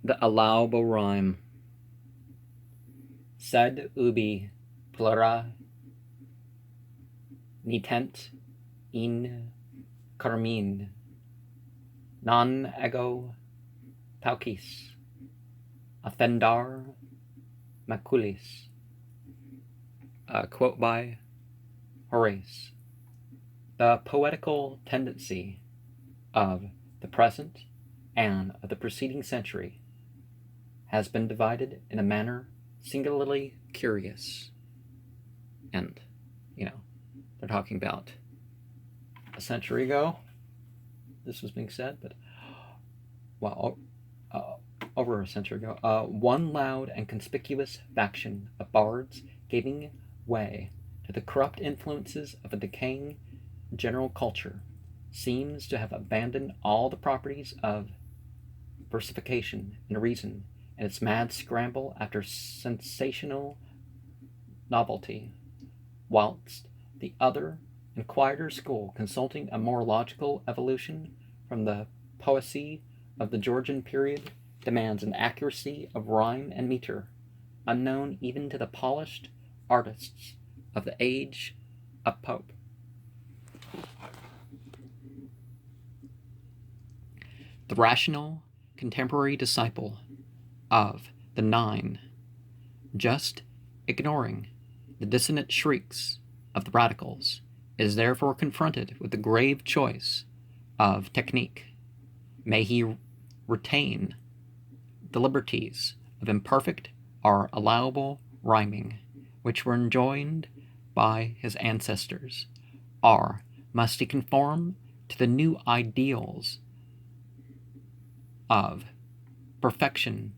The allowable rhyme. Sed ubi plura nitent in carmine, non ego paucis, offendar maculis. A quote by Horace. The poetical tendency of the present and of the preceding century has been divided in a manner singularly curious. And, they're talking about a century ago, this was being said, but, over a century ago, one loud and conspicuous faction of bards giving way to the corrupt influences of a decaying general culture seems to have abandoned all the properties of versification and reason in its mad scramble after sensational novelty, whilst the other and quieter school, consulting a more logical evolution from the poesy of the Georgian period, demands an accuracy of rhyme and meter unknown even to the polished artists of the age of Pope. The rational contemporary disciple of the Nine, just ignoring the dissonant shrieks of the radicals, is therefore confronted with the grave choice of technique. May he retain the liberties of imperfect or allowable rhyming, which were enjoined by his ancestors, or must he conform to the new ideals of perfection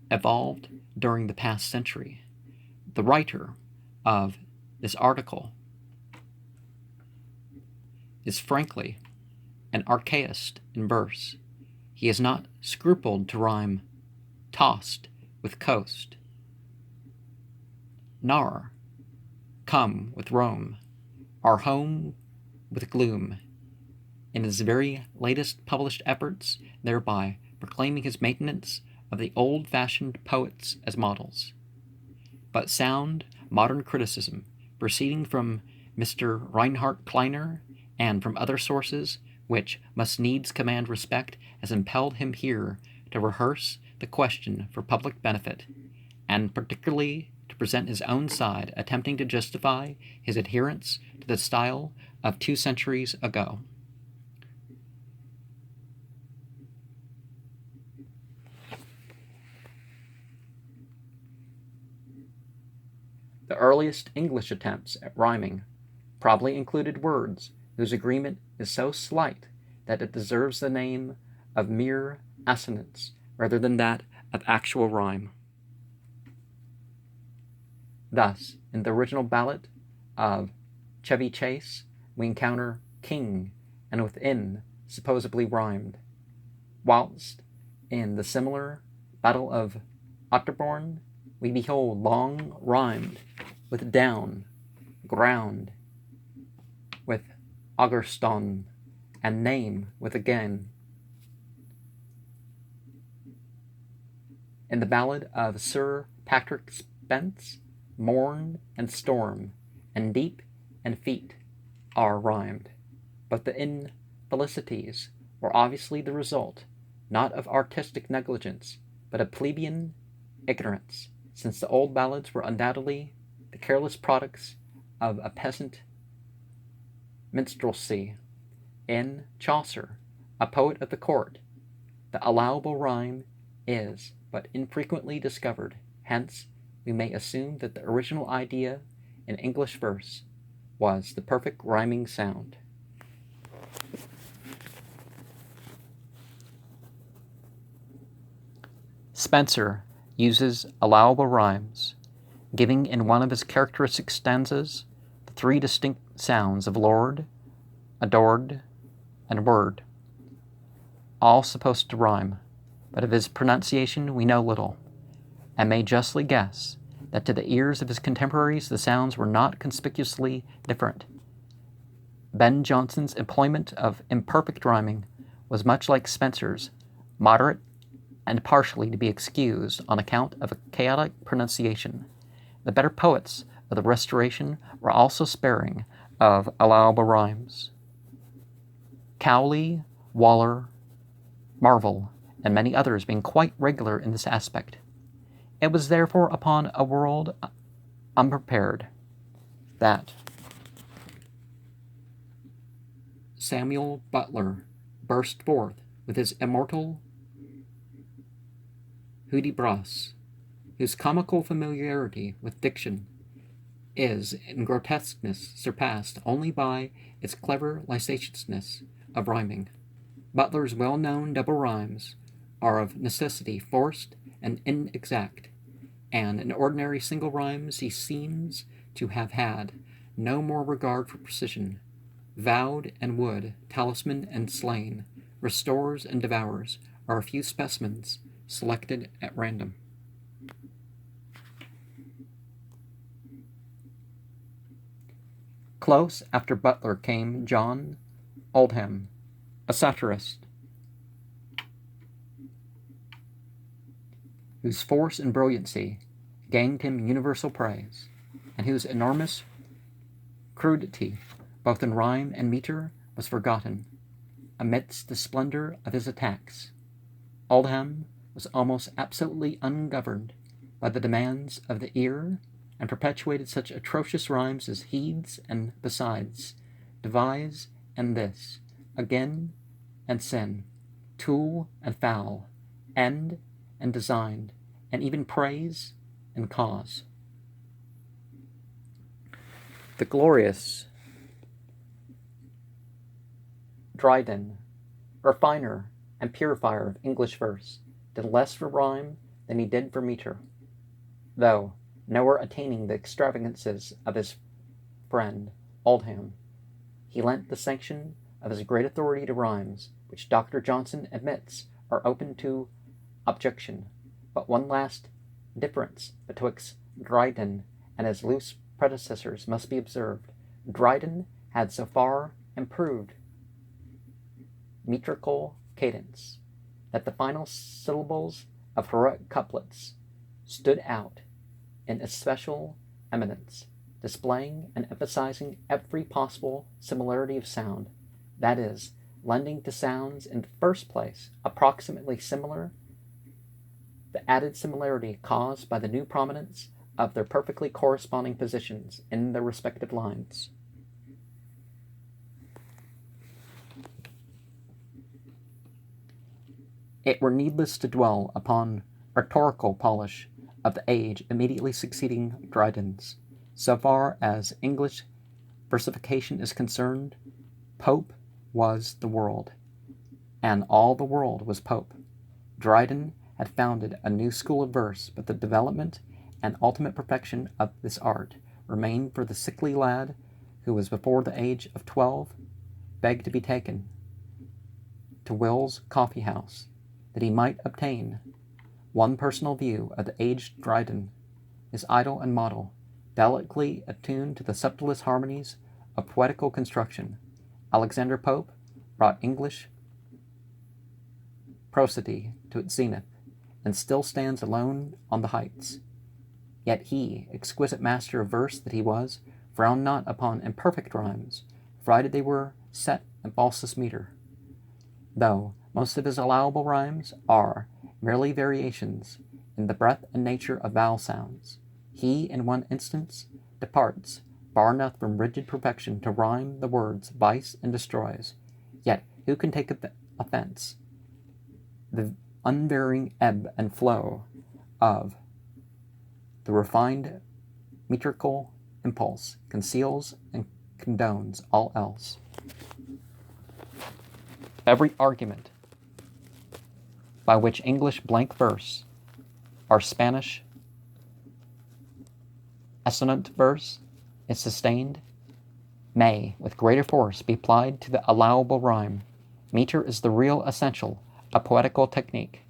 evolved during the past century? The writer of this article is frankly an archaist in verse. He has not scrupled to rhyme tossed with coast, nor come with Rome, or home with gloom, in his very latest published efforts, thereby proclaiming his maintenance of the old-fashioned poets as models. But sound modern criticism, proceeding from Mr. Reinhard Kleiner and from other sources which must needs command respect, has impelled him here to rehearse the question for public benefit, and particularly to present his own side, attempting to justify his adherence to the style of 2 centuries ago. The earliest English attempts at rhyming probably included words whose agreement is so slight that it deserves the name of mere assonance rather than that of actual rhyme. Thus, in the original ballad of Chevy Chase, we encounter king and within supposedly rhymed, whilst in the similar Battle of Otterborn we behold long rhymed with down, ground with Augerston, and name with again. In the ballad of Sir Patrick Spence, morn and storm, and deep and feet are rhymed, but the infelicities were obviously the result, not of artistic negligence, but of plebeian ignorance, since the old ballads were undoubtedly the careless products of a peasant minstrelsy. In Chaucer, a poet of the court, the allowable rhyme is but infrequently discovered. Hence, we may assume that the original idea in English verse was the perfect rhyming sound. Spenser uses allowable rhymes, giving in one of his characteristic stanzas the 3 distinct sounds of lord, adored, and word, all supposed to rhyme, but of his pronunciation we know little, and may justly guess that to the ears of his contemporaries the sounds were not conspicuously different. Ben Jonson's employment of imperfect rhyming was much like Spenser's, moderate and partially to be excused on account of a chaotic pronunciation. The better poets of the Restoration were also sparing of allowable rhymes. Cowley, Waller, Marvell, and many others being quite regular in this aspect. It was therefore upon a world unprepared that Samuel Butler burst forth with his immortal Hudibras, whose comical familiarity with diction is in grotesqueness surpassed only by its clever licentiousness of rhyming. Butler's well-known double rhymes are of necessity forced and inexact, and in ordinary single rhymes he seems to have had no more regard for precision. Vowed and wood, talisman and slain, restores and devours are a few specimens selected at random. Close after Butler came John Oldham, a satirist, whose force and brilliancy gained him universal praise, and whose enormous crudity, both in rhyme and metre, was forgotten amidst the splendor of his attacks. Oldham was almost absolutely ungoverned by the demands of the ear, and perpetuated such atrocious rhymes as heeds and besides, devise and this, again and sin, tool and foul, end and designed, and even praise and cause. The glorious Dryden, refiner and purifier of English verse, did less for rhyme than he did for metre, though nowhere attaining the extravagances of his friend Oldham. He lent the sanction of his great authority to rhymes, which Dr. Johnson admits are open to objection. But one last difference betwixt Dryden and his loose predecessors must be observed. Dryden had so far improved metrical cadence that the final syllables of heroic couplets stood out in especial eminence, displaying and emphasizing every possible similarity of sound, that is, lending to sounds in the first place approximately similar the added similarity caused by the new prominence of their perfectly corresponding positions in their respective lines. It were needless to dwell upon rhetorical polish of the age immediately succeeding Dryden's. So far as English versification is concerned, Pope was the world, and all the world was Pope. Dryden had founded a new school of verse, but the development and ultimate perfection of this art remained for the sickly lad who was before the age of 12, begged to be taken to Will's coffee house, that he might obtain one personal view of the aged Dryden, his idol and model, delicately attuned to the subtlest harmonies of poetical construction. Alexander Pope brought English prosody to its zenith, and still stands alone on the heights. Yet he, exquisite master of verse that he was, frowned not upon imperfect rhymes, provided they were set in falsest metre, though most of his allowable rhymes are merely variations in the breadth and nature of vowel sounds. He, in one instance, departs far enough from rigid perfection to rhyme the words vice and destroys. Yet who can take offense? The unvarying ebb and flow of the refined metrical impulse conceals and condones all else. Every argument by which English blank verse or Spanish assonant verse is sustained may, with greater force, be applied to the allowable rhyme. Meter is the real essential of poetical technique,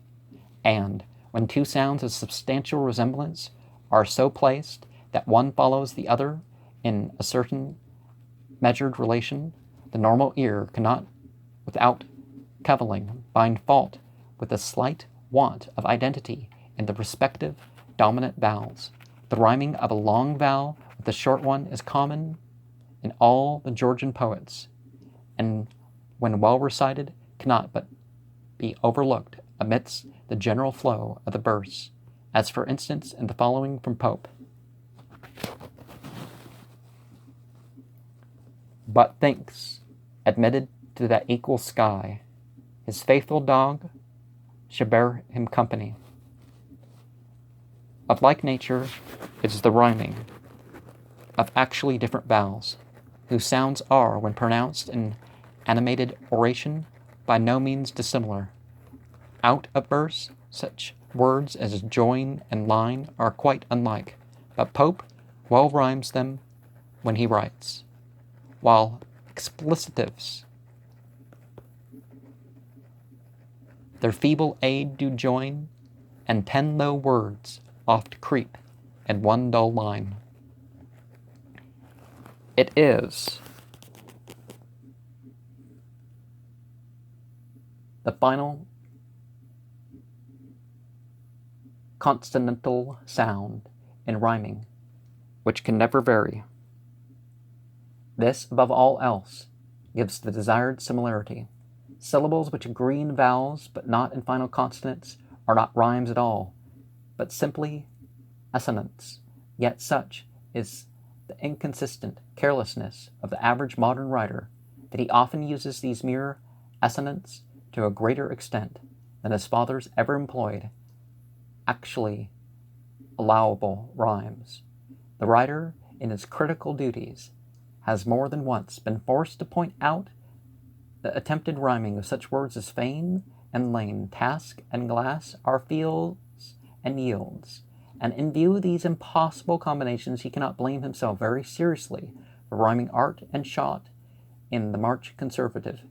and when two sounds of substantial resemblance are so placed that one follows the other in a certain measured relation, the normal ear cannot, without cavilling, find fault with a slight want of identity in the respective dominant vowels. The rhyming of a long vowel with a short one is common in all the Georgian poets, and when well recited, cannot but be overlooked amidst the general flow of the verse, as for instance in the following from Pope. But thinks, admitted to that equal sky, his faithful dog shall bear him company. Of like nature is the rhyming of actually different vowels, whose sounds are, when pronounced in animated oration, by no means dissimilar. Out of verse, such words as join and line are quite unlike, but Pope well rhymes them when he writes, while explicitives their feeble aid do join, and 10 low words oft creep in one dull line. It is the final consonantal sound in rhyming, which can never vary. This, above all else, gives the desired similarity. Syllables which agree in vowels but not in final consonants are not rhymes at all, but simply assonants. Yet such is the inconsistent carelessness of the average modern writer that he often uses these mere assonants to a greater extent than his fathers ever employed actually allowable rhymes. The writer, in his critical duties, has more than once been forced to point out the attempted rhyming of such words as fame and lane, task and glass are fields and yields, and in view of these impossible combinations he cannot blame himself very seriously for rhyming art and shot in the March Conservative,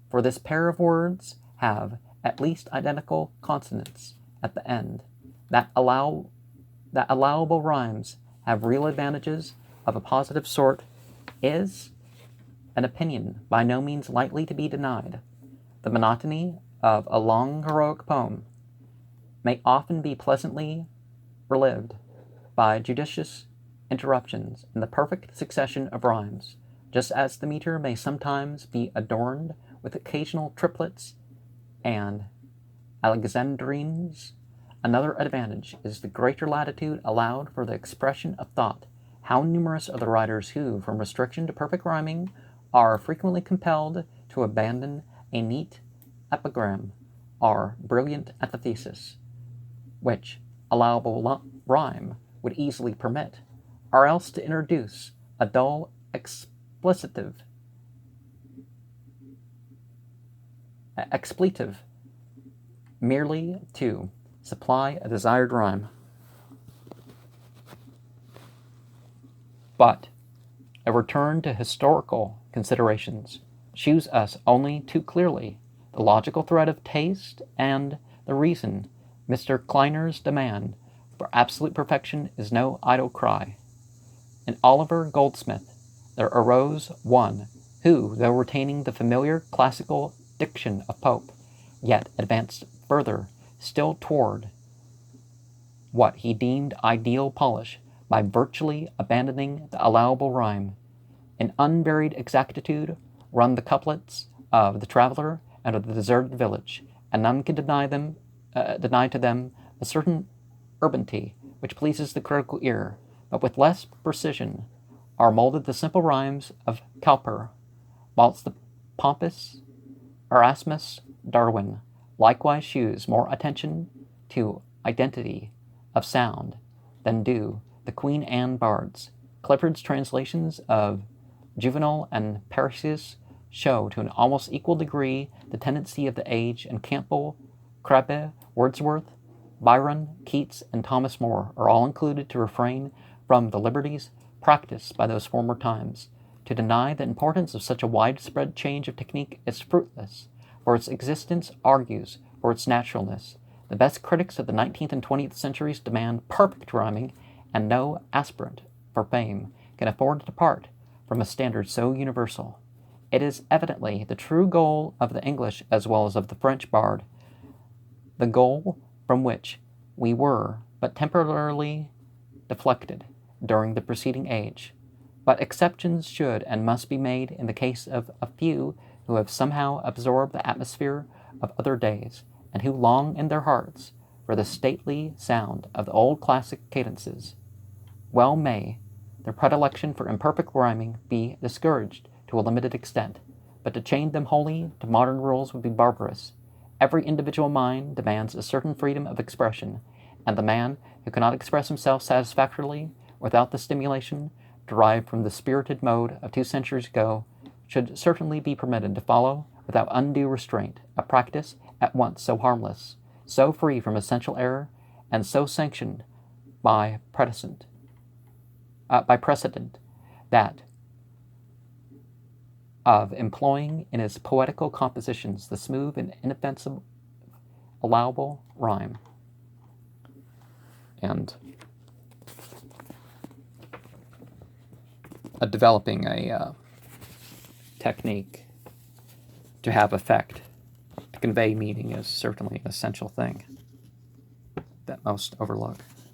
for this pair of words have at least identical consonants at the end. That allowable rhymes have real advantages of a positive sort is an opinion by no means lightly to be denied. The monotony of a long heroic poem may often be pleasantly relived by judicious interruptions in the perfect succession of rhymes, just as the meter may sometimes be adorned with occasional triplets and alexandrines. Another advantage is the greater latitude allowed for the expression of thought. How numerous are the writers who, from restriction to perfect rhyming, are frequently compelled to abandon a neat epigram or brilliant antithesis, which allowable rhyme would easily permit, or else to introduce a dull expletive merely to supply a desired rhyme. But a return to historical considerations shews us only too clearly the logical thread of taste and the reason Mr. Kleiner's demand for absolute perfection is no idle cry. In Oliver Goldsmith there arose one who, though retaining the familiar classical diction of Pope, yet advanced further still toward what he deemed ideal polish by virtually abandoning the allowable rhyme. In unvaried exactitude run the couplets of the traveller and of the deserted village, and none can deny to them a certain urbanity which pleases the critical ear, but with less precision are molded the simple rhymes of Cowper, whilst the pompous Erasmus Darwin likewise shews more attention to identity of sound than do the Queen Anne bards. Clifford's translations of Juvenal and Persius show to an almost equal degree the tendency of the age, and Campbell, Crabbe, Wordsworth, Byron, Keats, and Thomas More are all included to refrain from the liberties practiced by those former times. To deny the importance of such a widespread change of technique is fruitless, for its existence argues for its naturalness. The best critics of the 19th and 20th centuries demand perfect rhyming, and no aspirant for fame can afford to depart from a standard so universal. It is evidently the true goal of the English as well as of the French bard the goal from which we were but temporarily deflected during the preceding age. But exceptions should and must be made in the case of a few who have somehow absorbed the atmosphere of other days, and who long in their hearts for the stately sound of the old classic cadences. Well may their predilection for imperfect rhyming be discouraged to a limited extent, but to chain them wholly to modern rules would be barbarous. Every individual mind demands a certain freedom of expression, and the man who cannot express himself satisfactorily without the stimulation derived from the spirited mode of 2 centuries ago should certainly be permitted to follow without undue restraint a practice at once so harmless, so free from essential error, and so sanctioned by precedent, that of employing in his poetical compositions the smooth and inoffensive allowable rhyme, and developing a technique to have effect, to convey meaning, is certainly an essential thing that most overlook.